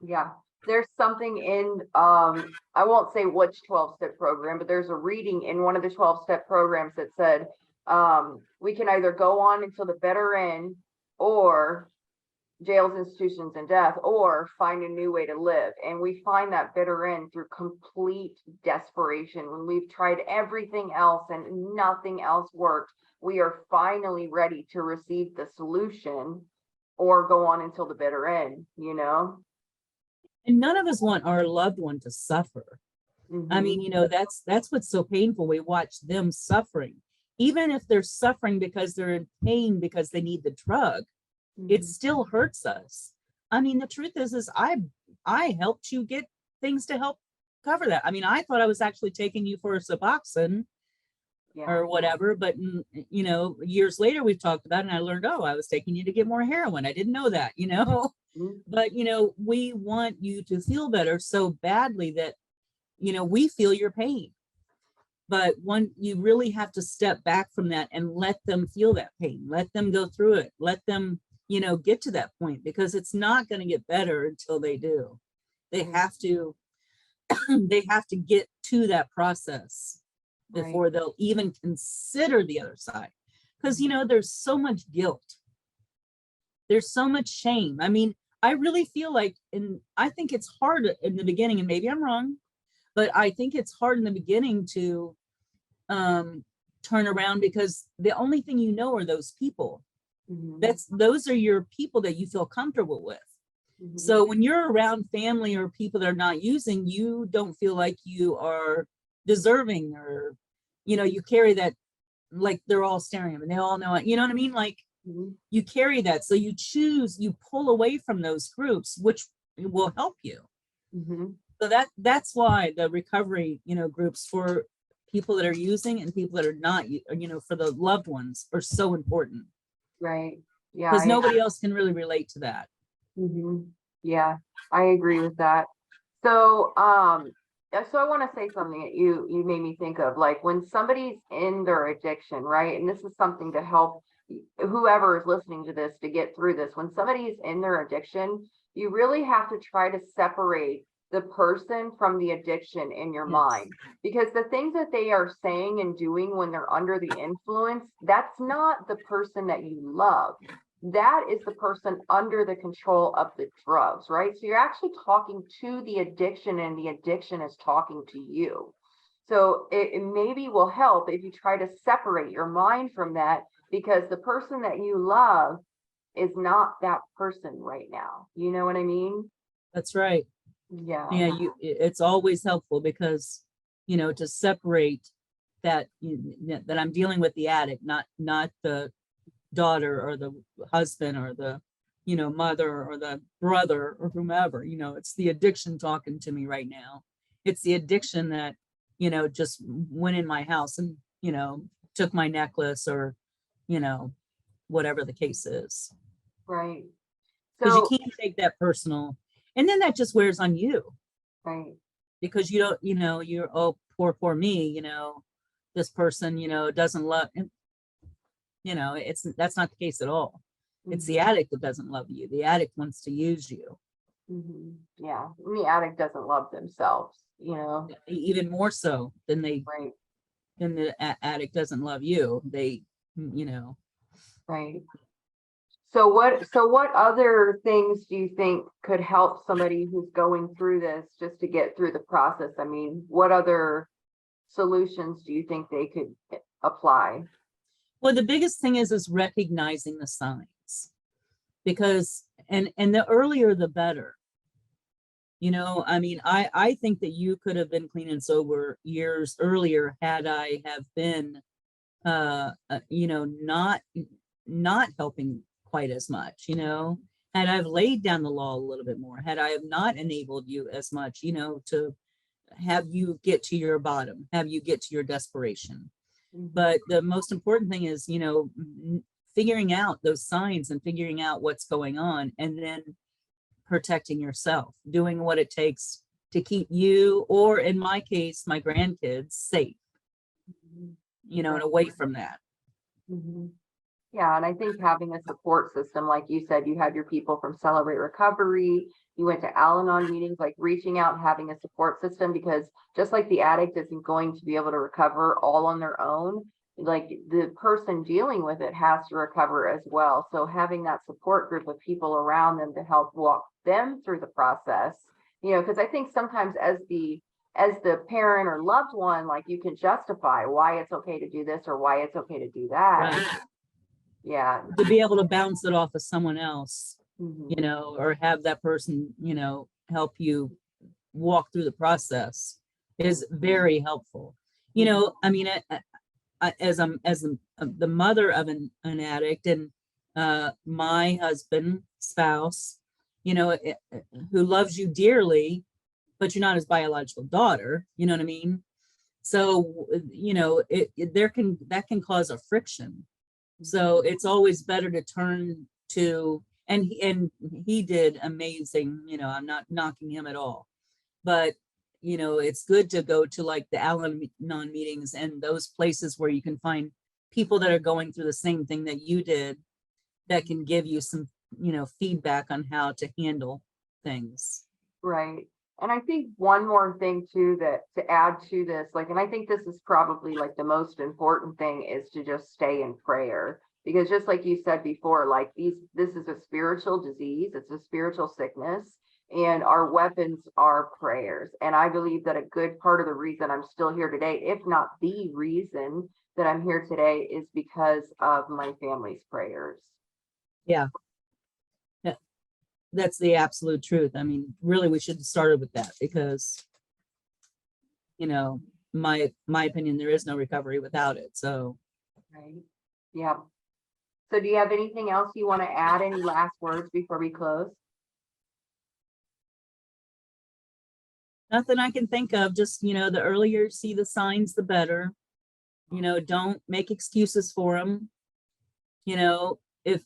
yeah, there's something in I won't say which 12-step program, but there's a reading in one of the 12-step programs that said we can either go on until the bitter end, or jails, institutions, and death, or find a new way to live. And we find that bitter end through complete desperation. When we've tried everything else and nothing else worked, we are finally ready to receive the solution or go on until the bitter end, And none of us want our loved one to suffer. I mean, that's what's so painful. We watch them suffering, even if they're suffering because they're in pain because they need the drug. It still hurts us. I mean, the truth is I helped you get things to help cover that. I mean, I thought I was actually taking you for a Suboxone or whatever, but years later we've talked about it and I learned, I was taking you to get more heroin. I didn't know that, but we want you to feel better so badly that, we feel your pain. But you really have to step back from that and let them feel that pain, let them go through it, let them, get to that point, because it's not going to get better until they do. They have to, they have to get to that process before they'll even consider the other side. because, you know, there's so much guilt. There's so much shame. I mean, I really feel like, and I think it's hard in the beginning, and maybe I'm wrong, but I think it's hard in the beginning to turn around, because the only thing you know are those people. Those are your people that you feel comfortable with. So when you're around family or people that are not using, you don't feel like you are deserving, or, you know, you carry that, like they're all staring at me, they all know it, you know what I mean? Like you carry that. So you pull away from those groups, which will help you. So that's why the recovery, you know, groups for people that are using and people that are not, you know, for the loved ones are so important. Right. Yeah. Because nobody else can really relate to that. Yeah, I agree with that. So, so I want to say something that you made me think of, like when somebody's in their addiction, right? And this is something to help whoever is listening to this to get through this. When somebody is in their addiction, you really have to try to separate the person from the addiction in your mind, because the things that they are saying and doing when they're under the influence, that's not the person that you love. That is the person under the control of the drugs, right? So you're actually talking to the addiction, and the addiction is talking to you. So it maybe will help if you try to separate your mind from that, because the person that you love is not that person right now. You know what I mean? That's right. Yeah. Yeah, it's always helpful, because, you know, to separate that, that I'm dealing with the addict, not the daughter or the husband or the, you know, mother or the brother or whomever. You know, it's the addiction talking to me right now. It's the addiction that, you know, just went in my house and, you know, took my necklace, or, you know, whatever the case is. Right. Because you So, can't take that personal, and then that just wears on you. right. Because you don't, you know, you're, oh, poor me, you know, this person, you know, doesn't love, you know, that's not the case at all. It's the addict that doesn't love you. The addict wants to use you. Yeah. And the addict doesn't love themselves, you know. Even more so than Right. than the addict doesn't love you. They, you know. Right. So what other things do you think could help somebody who's going through this just to get through the process? I mean, what other solutions do you think they could apply? Well, the biggest thing is recognizing the signs, because and the earlier the better. You know, I mean, I think that you could have been clean and sober years earlier had I have been you know, not helping quite as much, you know, had I've laid down the law a little bit more, had I have not enabled you as much, you know, to have you get to your bottom, have you get to your desperation. But the most important thing is, you know, figuring out those signs and figuring out what's going on, and then protecting yourself, doing what it takes to keep you, or in my case, my grandkids, safe, you know, and away from that. Yeah, and I think having a support system, like you said, you had your people from Celebrate Recovery, you went to Al-Anon meetings, like reaching out and having a support system, because just like the addict isn't going to be able to recover all on their own, like the person dealing with it has to recover as well. So having that support group of people around them to help walk them through the process, you know, because I think sometimes as the parent or loved one, like you can justify why it's okay to do this or why it's okay to do that. Right. Yeah. To be able to bounce it off of someone else, Mhm. you know, or have that person, you know, help you walk through the process is very helpful. You know, I mean, as the mother of an addict, and my husband, spouse, you know, who loves you dearly, but you're not his biological daughter, you know what I mean? So, you know, that can cause a friction. So it's always better to turn to, and he did amazing, you know, I'm not knocking him at all, but you know, it's good to go to like the Al-Anon meetings and those places where you can find people that are going through the same thing that you did, that can give you some, you know, feedback on how to handle things. Right. And I think one more thing too, that to add to this, like, and I think this is probably like the most important thing, is to just stay in prayer. Because just like you said before, like this is a spiritual disease, it's a spiritual sickness, and our weapons are prayers. And I believe that a good part of the reason I'm still here today, if not the reason that I'm here today, is because of my family's prayers. Yeah. That's the absolute truth. I mean, really, we should have started with that, because, you know, my opinion, there is no recovery without it. So, Right. Yeah. So do you have anything else you want to add? Any last words before we close? nothing I can think of. Just, you know, the earlier you see the signs, the better. You know, don't make excuses for them. You know, if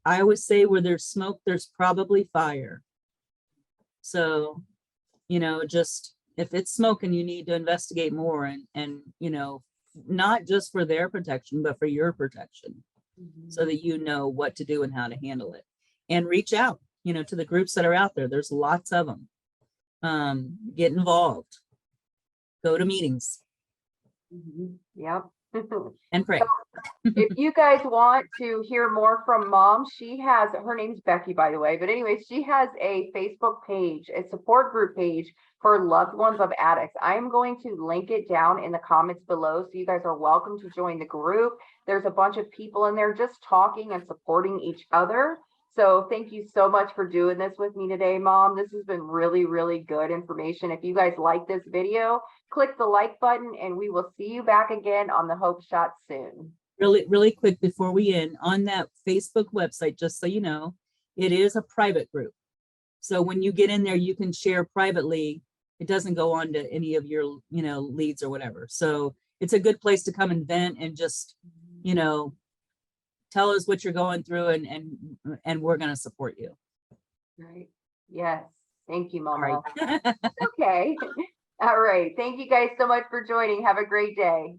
I always say, where there's smoke, there's probably fire. So, you know, just if it's smoking, you need to investigate more, and you know, not just for their protection, but for your protection, so that you know what to do and how to handle it. And reach out, you know, to the groups that are out there. There's lots of them. Get involved, go to meetings, Yep. and pray. If you guys want to hear more from Mom, she has, her name's Becky, by the way, but anyway, she has a Facebook page, a support group page for loved ones of addicts. I'm going to link it down in the comments below, so you guys are welcome to join the group. There's a bunch of people in there just talking and supporting each other. So thank you so much for doing this with me today, Mom. This has been really, really good information. If you guys like this video, click the like button, and we will see you back again on the Hope Shot soon. Really quick before we end, on that Facebook website, just so you know, it is a private group. So when you get in there, you can share privately. It doesn't go on to any of your, you know, leads or whatever. So it's a good place to come and vent, and just, you know, tell us what you're going through, and we're going to support you. Right. Yes. Thank you, Mama. All right. Okay. All right. Thank you guys so much for joining. Have a great day.